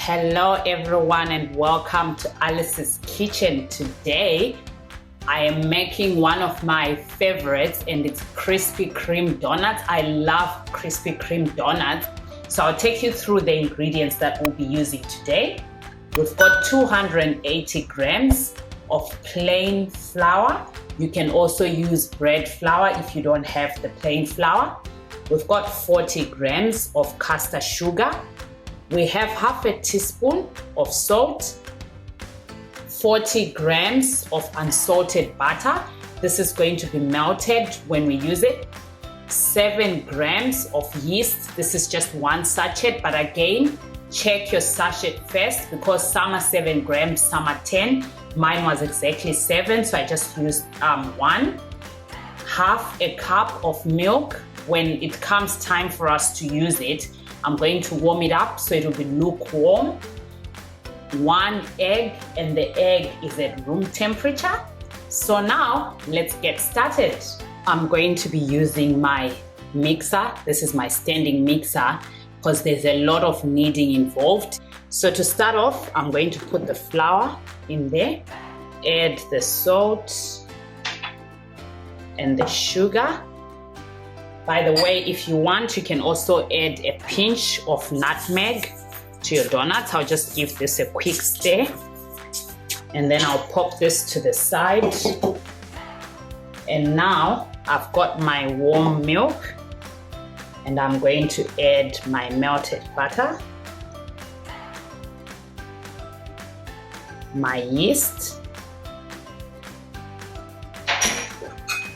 Hello everyone and welcome to Alice's Kitchen. Today I am making one of my favorites and it's Krispy Kreme donuts. I love Krispy Kreme donuts. So I'll take you through the ingredients that we'll be using today. We've got 280 grams of plain flour. You can also use bread flour if you don't have the plain flour. We've got 40 grams of caster sugar. We have half a teaspoon of salt, 40 grams of unsalted butter. This is going to be melted when we use it. 7 grams of yeast. This is just one sachet, but again, check your sachet first because some are 7 grams, some are 10. Mine was exactly 7, so I just used 1. Half a cup of milk. When it comes time for us to use it, I'm going to warm it up so it will be lukewarm. 1 egg, and the egg is at room temperature. So now let's get started. I'm going to be using my mixer. This is my standing mixer because there's a lot of kneading involved. So to start off, I'm going to put the flour in there, add the salt and the sugar. By the way, if you want, you can also add a pinch of nutmeg to your donuts. I'll just give this a quick stir. And then I'll pop this to the side. And now I've got my warm milk. And I'm going to add my melted butter, my yeast,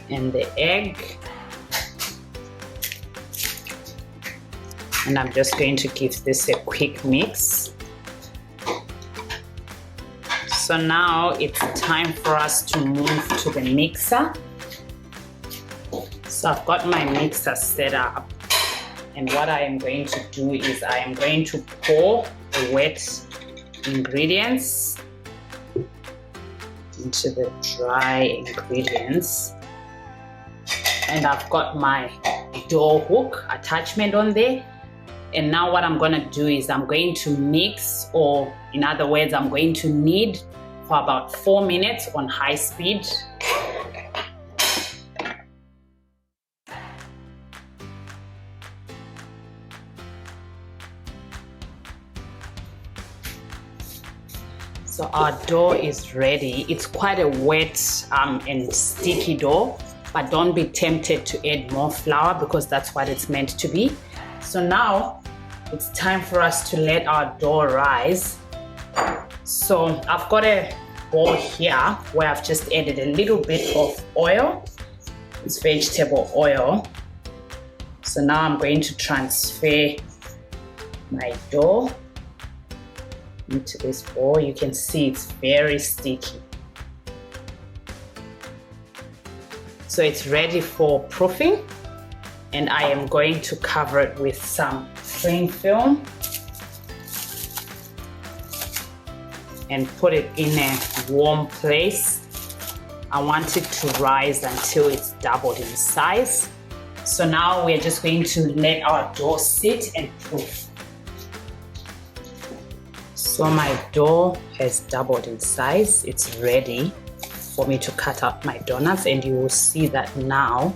and the egg. And I'm just going to give this a quick mix. So now it's time for us to move to the mixer. So I've got my mixer set up. And what I am going to do is I am going to pour the wet ingredients into the dry ingredients. And I've got my dough hook attachment on there. And now what I'm going to do is I'm going to mix, or in other words, I'm going to knead for about 4 minutes on high speed. So our dough is ready. It's quite a wet and sticky dough, but don't be tempted to add more flour because that's what it's meant to be. So now it's time for us to let our dough rise. So I've got a bowl here where I've just added a little bit of oil. It's vegetable oil. So now I'm going to transfer my dough into this bowl. You can see it's very sticky. So it's ready for proofing. And I am going to cover it with some cling film and put it in a warm place. I want it to rise until it's doubled in size. So now we're just going to let our dough sit and proof. So my dough has doubled in size. It's ready for me to cut out my donuts, and you will see that now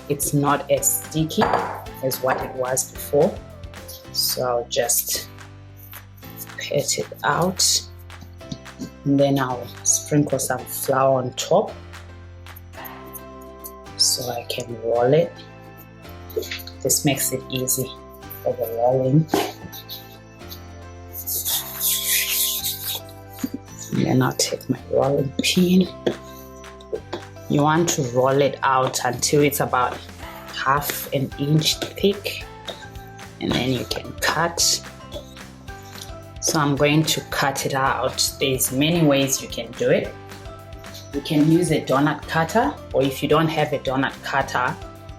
it's not as sticky as what it was before. So I'll just pat it out, and then I'll sprinkle some flour on top so I can roll it. This makes it easy for the rolling. And then I'll take my rolling pin. You want to roll it out until it's about ½ an inch thick, and then you can cut. So I'm going to cut it out. There's many ways you can do it. You can use a donut cutter, or if you don't have a donut cutter,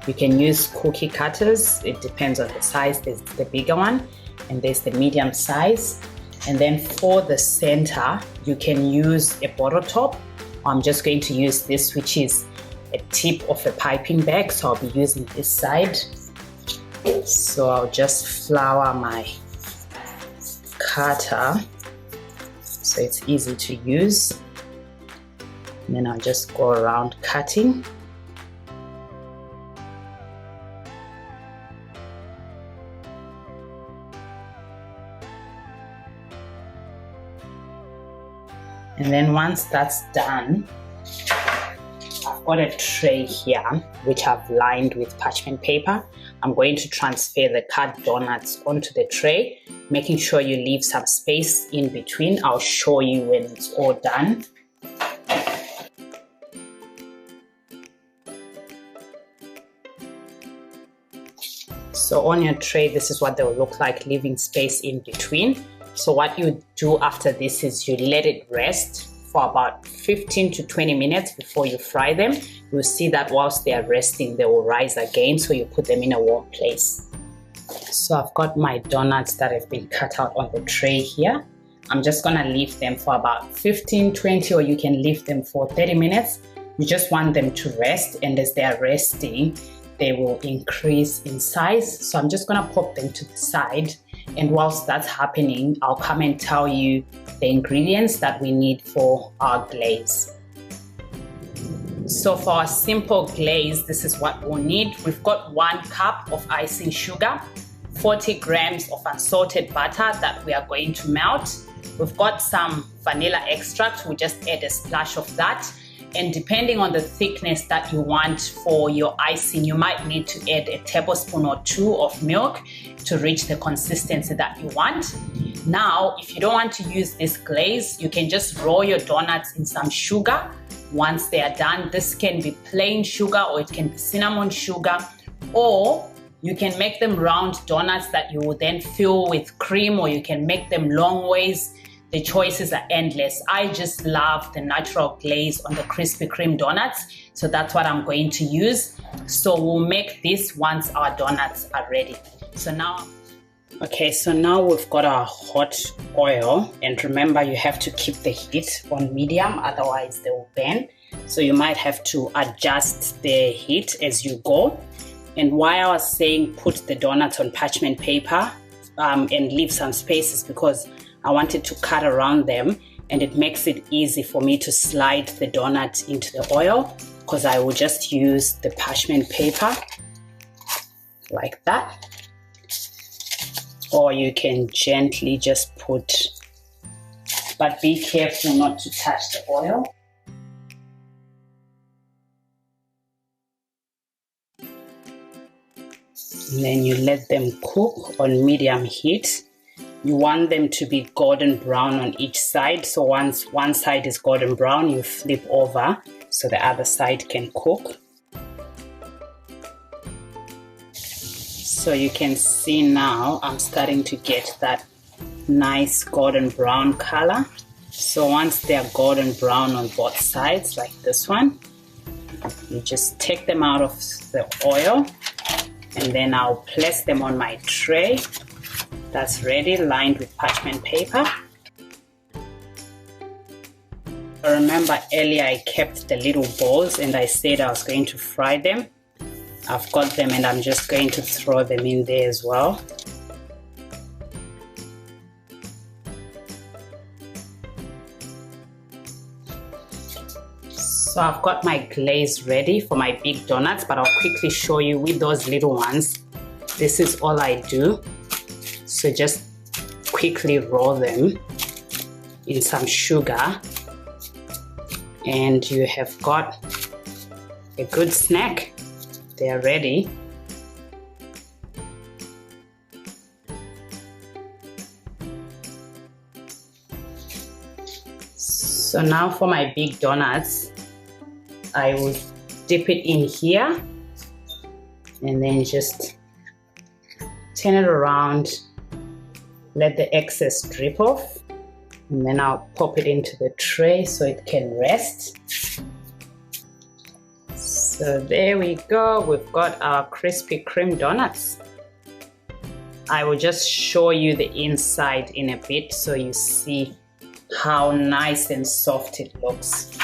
you can use cookie cutters. It depends on the size. There's the bigger one and there's the medium size. And then for the center, you can use a bottle top. I'm just going to use this, which is a tip of a piping bag. So I'll be using this side. So I'll just flour my cutter so it's easy to use. And then I'll just go around cutting. And then once that's done, I've got a tray here which I've lined with parchment paper. I'm going to transfer the cut donuts onto the tray, making sure you leave some space in between. I'll show you when it's all done. So on your tray, this is what they'll look like, leaving space in between. So what you do after this is you let it rest for about 15 to 20 minutes before you fry them. You'll see that whilst they are resting, they will rise again, so you put them in a warm place. So I've got my donuts that have been cut out on the tray here. I'm just gonna leave them for about 15, 20, or you can leave them for 30 minutes. You just want them to rest, and as they are resting, they will increase in size. So I'm just gonna pop them to the side. And whilst that's happening, I'll come and tell you the ingredients that we need for our glaze. So for our simple glaze, this is what we'll need. We've got 1 cup of icing sugar, 40 grams of unsalted butter that we are going to melt. We've got some vanilla extract. We'll just add a splash of that. And depending on the thickness that you want for your icing, you might need to add a tablespoon or 2 of milk to reach the consistency that you want. Now, if you don't want to use this glaze, you can just roll your donuts in some sugar. Once they are done, this can be plain sugar or it can be cinnamon sugar, or you can make them round donuts that you will then fill with cream, or you can make them long ways. The choices are endless. I just love the natural glaze on the Krispy Kreme donuts, so that's what I'm going to use. So we'll make this once our donuts are ready. So now we've got our hot oil, and remember, you have to keep the heat on medium, otherwise they will burn. So you might have to adjust the heat as you go. And why I was saying put the donuts on parchment paper and leave some spaces, because I wanted to cut around them, and it makes it easy for me to slide the donut into the oil, because I will just use the parchment paper like that. Or you can gently just put, but be careful not to touch the oil. And then you let them cook on medium heat. You want them to be golden brown on each side. So once one side is golden brown, you flip over so the other side can cook. So you can see now I'm starting to get that nice golden brown color. So once they're golden brown on both sides, like this one, you just take them out of the oil, and then I'll place them on my tray that's ready, lined with parchment paper. Remember earlier I kept the little balls and I said I was going to fry them. I've got them, and I'm just going to throw them in there as well. So I've got my glaze ready for my big donuts, but I'll quickly show you with those little ones. This is all I do. So just quickly roll them in some sugar, and you have got a good snack. They are ready. So now for my big donuts, I will dip it in here and then just turn it around, let the excess drip off, and then I'll pop it into the tray so it can rest. So there we go, we've got our Krispy Kreme donuts. I will just show you the inside in a bit so you see how nice and soft it looks.